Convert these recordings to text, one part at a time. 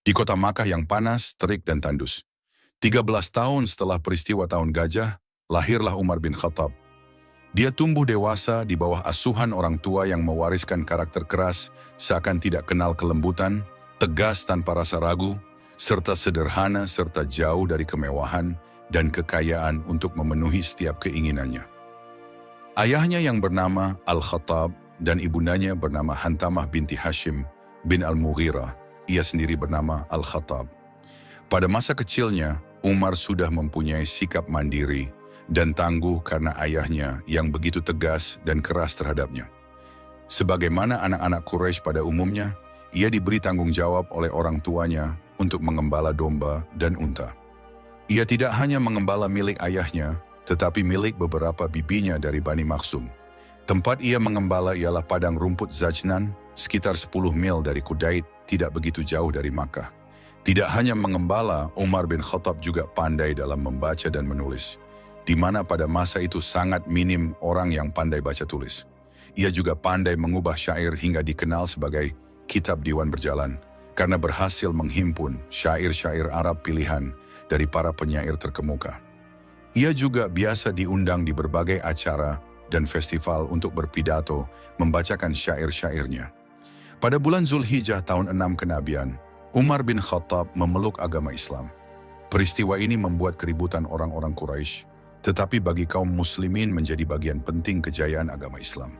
Di kota Makkah yang panas, terik dan tandus. 13 tahun setelah peristiwa Tahun Gajah, lahirlah Umar bin Khattab. Dia tumbuh dewasa di bawah asuhan orang tua yang mewariskan karakter keras, seakan tidak kenal kelembutan, tegas tanpa rasa ragu, serta sederhana serta jauh dari kemewahan dan kekayaan untuk memenuhi setiap keinginannya. Ayahnya yang bernama Al-Khattab dan ibundanya bernama Hantamah binti Hashim bin Al-Mughirah, ia sendiri bernama Al-Khattab. Pada masa kecilnya, Umar sudah mempunyai sikap mandiri dan tangguh karena ayahnya yang begitu tegas dan keras terhadapnya. Sebagaimana anak-anak Quraisy pada umumnya, ia diberi tanggung jawab oleh orang tuanya untuk mengembala domba dan unta. Ia tidak hanya mengembala milik ayahnya, tetapi milik beberapa bibinya dari Bani Makhzum. Tempat ia mengembala ialah padang rumput Zajnan, sekitar 10 mil dari Qudait, tidak begitu jauh dari Makkah. Tidak hanya mengembala, Umar bin Khattab juga pandai dalam membaca dan menulis, di mana pada masa itu sangat minim orang yang pandai baca tulis. Ia juga pandai mengubah syair hingga dikenal sebagai Kitab Diwan Berjalan, karena berhasil menghimpun syair-syair Arab pilihan dari para penyair terkemuka. Ia juga biasa diundang di berbagai acara dan festival untuk berpidato, membacakan syair-syairnya. Pada bulan Zulhijjah tahun 6 kenabian, Umar bin Khattab memeluk agama Islam. Peristiwa ini membuat keributan orang-orang Quraisy, tetapi bagi kaum muslimin menjadi bagian penting kejayaan agama Islam.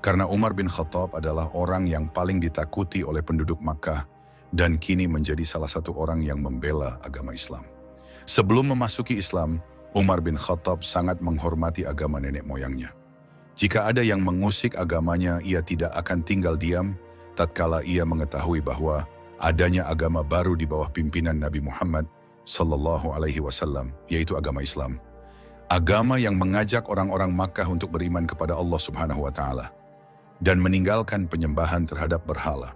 Karena Umar bin Khattab adalah orang yang paling ditakuti oleh penduduk Makkah dan kini menjadi salah satu orang yang membela agama Islam. Sebelum memasuki Islam, Umar bin Khattab sangat menghormati agama nenek moyangnya. Jika ada yang mengusik agamanya, ia tidak akan tinggal diam tatkala ia mengetahui bahwa adanya agama baru di bawah pimpinan Nabi Muhammad sallallahu alaihi wasallam, yaitu agama Islam. Agama yang mengajak orang-orang Makkah untuk beriman kepada Allah Subhanahu wa taala dan meninggalkan penyembahan terhadap berhala.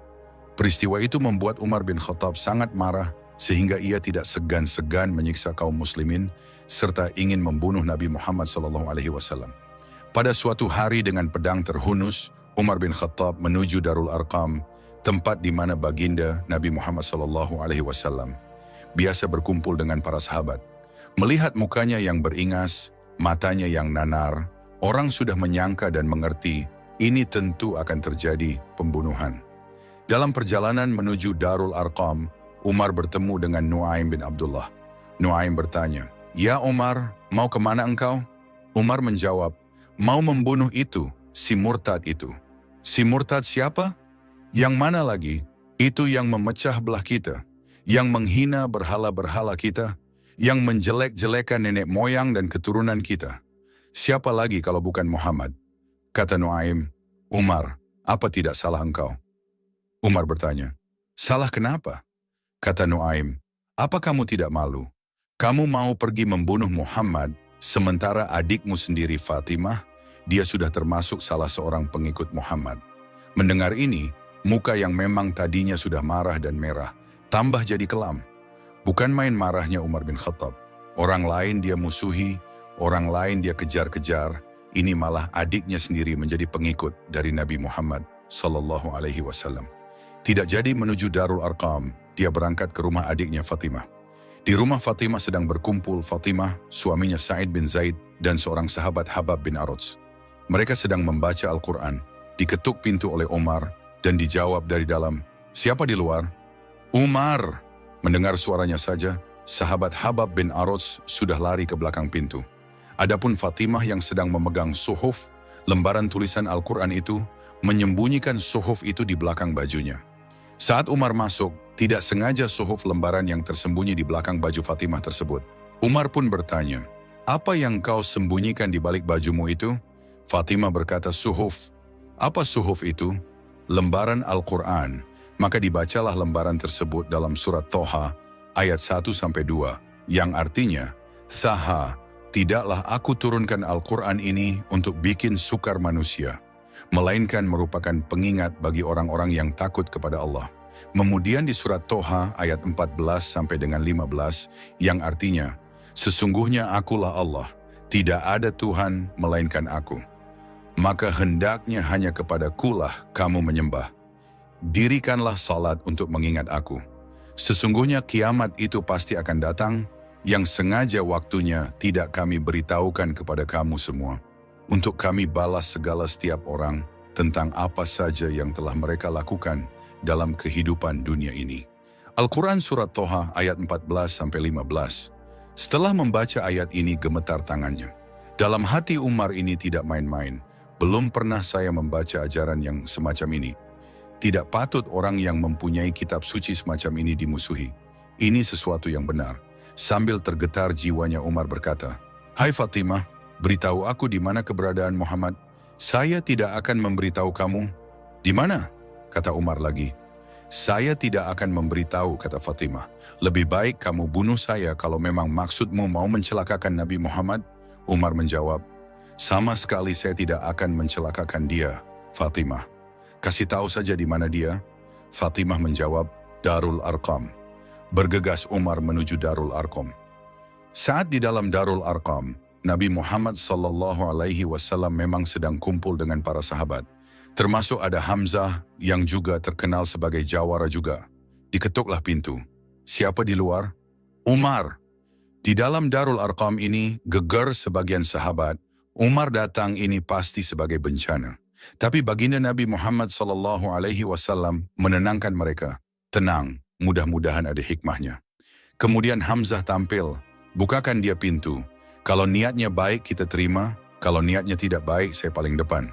Peristiwa itu membuat Umar bin Khattab sangat marah sehingga ia tidak segan-segan menyiksa kaum muslimin serta ingin membunuh Nabi Muhammad sallallahu alaihi wasallam. Pada suatu hari dengan pedang terhunus, Umar bin Khattab menuju Darul Arqam, tempat di mana baginda Nabi Muhammad SAW biasa berkumpul dengan para sahabat. Melihat mukanya yang beringas, matanya yang nanar, orang sudah menyangka dan mengerti ini tentu akan terjadi pembunuhan. Dalam perjalanan menuju Darul Arqam, Umar bertemu dengan Nuaim bin Abdullah. Nuaim bertanya, "Ya Umar, mau kemana engkau?" Umar menjawab, "Mau membunuh itu, si murtad itu." "Si murtad siapa?" "Yang mana lagi? Itu yang memecah belah kita, yang menghina berhala-berhala kita, yang menjelek-jelekan nenek moyang dan keturunan kita. Siapa lagi kalau bukan Muhammad?" Kata Nuaim, "Umar, apa tidak salah engkau?" Umar bertanya, "Salah kenapa?" Kata Nuaim, "Apa kamu tidak malu? Kamu mau pergi membunuh Muhammad, sementara adikmu sendiri Fatimah, dia sudah termasuk salah seorang pengikut Muhammad." Mendengar ini, muka yang memang tadinya sudah marah dan merah, tambah jadi kelam. Bukan main marahnya Umar bin Khattab. Orang lain dia musuhi, orang lain dia kejar-kejar. Ini malah adiknya sendiri menjadi pengikut dari Nabi Muhammad sallallahu alaihi wasallam. Tidak jadi menuju Darul Arqam, dia berangkat ke rumah adiknya Fatimah. Di rumah Fatimah sedang berkumpul Fatimah, suaminya Sa'id bin Zaid, dan seorang sahabat Habab bin Arots. Mereka sedang membaca Al-Quran. Diketuk pintu oleh Umar, dan dijawab dari dalam, "Siapa di luar?" "Umar!" Mendengar suaranya saja, sahabat Habab bin Arots sudah lari ke belakang pintu. Adapun Fatimah yang sedang memegang suhuf, lembaran tulisan Al-Quran itu, menyembunyikan suhuf itu di belakang bajunya. Saat Umar masuk, tidak sengaja suhuf lembaran yang tersembunyi di belakang baju Fatimah tersebut. Umar pun bertanya, "Apa yang kau sembunyikan di balik bajumu itu?" Fatimah berkata, "Suhuf." "Apa suhuf itu?" "Lembaran Al-Quran." Maka dibacalah lembaran tersebut dalam surat Toha ayat 1-2 yang artinya, "Thaha, tidaklah aku turunkan Al-Quran ini untuk bikin sukar manusia, melainkan merupakan pengingat bagi orang-orang yang takut kepada Allah." Kemudian di surat Toha ayat 14-15 yang artinya, "Sesungguhnya akulah Allah, tidak ada Tuhan melainkan aku. Maka hendaknya hanya kepadakulah kamu menyembah. Dirikanlah salat untuk mengingat aku. Sesungguhnya kiamat itu pasti akan datang, yang sengaja waktunya tidak kami beritahukan kepada kamu semua, untuk kami balas segala setiap orang tentang apa saja yang telah mereka lakukan dalam kehidupan dunia ini. Al-Quran Surat Toha ayat 14-15. Setelah membaca ayat ini gemetar tangannya. Dalam hati Umar ini tidak main-main. Belum pernah saya membaca ajaran yang semacam ini. Tidak patut orang yang mempunyai kitab suci semacam ini dimusuhi. Ini sesuatu yang benar. Sambil tergetar jiwanya Umar berkata, "Hai Fatimah, beritahu aku di mana keberadaan Muhammad. Saya tidak akan memberitahu kamu." "Di mana?" kata Umar lagi. "Saya tidak akan memberitahu," kata Fatimah. "Lebih baik kamu bunuh saya kalau memang maksudmu mau mencelakakan Nabi Muhammad." Umar menjawab, "Sama sekali saya tidak akan mencelakakan dia, Fatimah. Kasih tahu saja di mana dia." Fatimah menjawab, "Darul Arqam." Bergegas Umar menuju Darul Arqam. Saat di dalam Darul Arqam, Nabi Muhammad SAW memang sedang kumpul dengan para sahabat. Termasuk ada Hamzah yang juga terkenal sebagai jawara juga. Diketuklah pintu. Siapa di luar? Umar. Di dalam Darul Arqam ini geger sebagian sahabat. Umar datang ini pasti sebagai bencana. Tapi baginda Nabi Muhammad SAW menenangkan mereka. "Tenang, mudah-mudahan ada hikmahnya." Kemudian Hamzah tampil. "Bukakan dia pintu. Kalau niatnya baik kita terima, kalau niatnya tidak baik saya paling depan."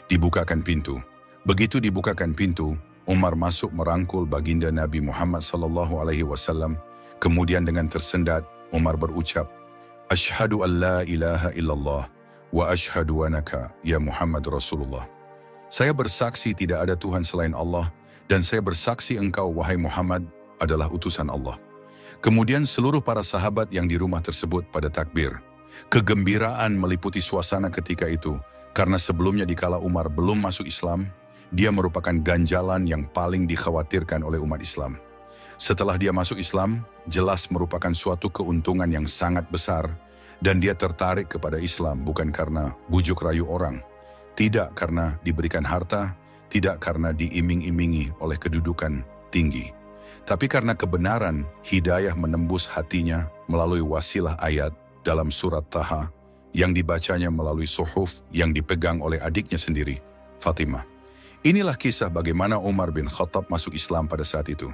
Dibukakan pintu. Begitu dibukakan pintu, Umar masuk merangkul baginda Nabi Muhammad SAW. Kemudian dengan tersendat, Umar berucap, "Ashhadu an la ilaha illallah wa ashhadu anaka ya Muhammad Rasulullah." Saya bersaksi tidak ada Tuhan selain Allah, dan saya bersaksi engkau, wahai Muhammad, adalah utusan Allah. Kemudian seluruh para sahabat yang di rumah tersebut pada takbir. Kegembiraan meliputi suasana ketika itu, karena sebelumnya dikala Umar belum masuk Islam, dia merupakan ganjalan yang paling dikhawatirkan oleh umat Islam. Setelah dia masuk Islam, jelas merupakan suatu keuntungan yang sangat besar, dan dia tertarik kepada Islam bukan karena bujuk rayu orang, tidak karena diberikan harta, tidak karena diiming-imingi oleh kedudukan tinggi, tapi karena kebenaran, hidayah menembus hatinya melalui wasilah ayat dalam surat Taha yang dibacanya melalui suhuf yang dipegang oleh adiknya sendiri, Fatimah. Inilah kisah bagaimana Umar bin Khattab masuk Islam pada saat itu.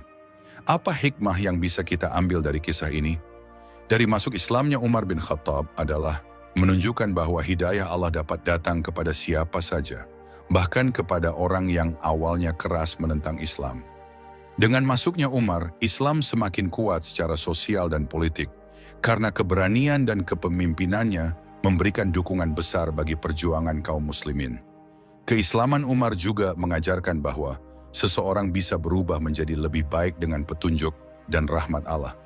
Apa hikmah yang bisa kita ambil dari kisah ini? Dari masuk Islamnya Umar bin Khattab adalah menunjukkan bahwa hidayah Allah dapat datang kepada siapa saja, bahkan kepada orang yang awalnya keras menentang Islam. Dengan masuknya Umar, Islam semakin kuat secara sosial dan politik, karena keberanian dan kepemimpinannya memberikan dukungan besar bagi perjuangan kaum muslimin. Keislaman Umar juga mengajarkan bahwa seseorang bisa berubah menjadi lebih baik dengan petunjuk dan rahmat Allah.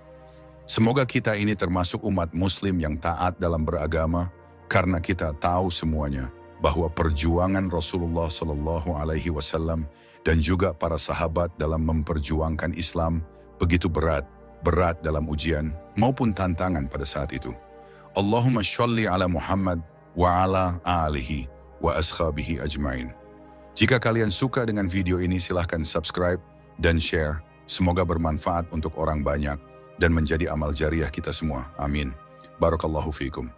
Semoga kita ini termasuk umat muslim yang taat dalam beragama, karena kita tahu semuanya bahwa perjuangan Rasulullah SAW dan juga para sahabat dalam memperjuangkan Islam begitu berat dalam ujian maupun tantangan pada saat itu. Allahumma sholli ala Muhammad wa ala alihi wa ashabihi ajmain. Jika kalian suka dengan video ini, silahkan subscribe dan share. Semoga bermanfaat untuk orang banyak dan menjadi amal jariah kita semua. Amin. Barakallahu fiikum.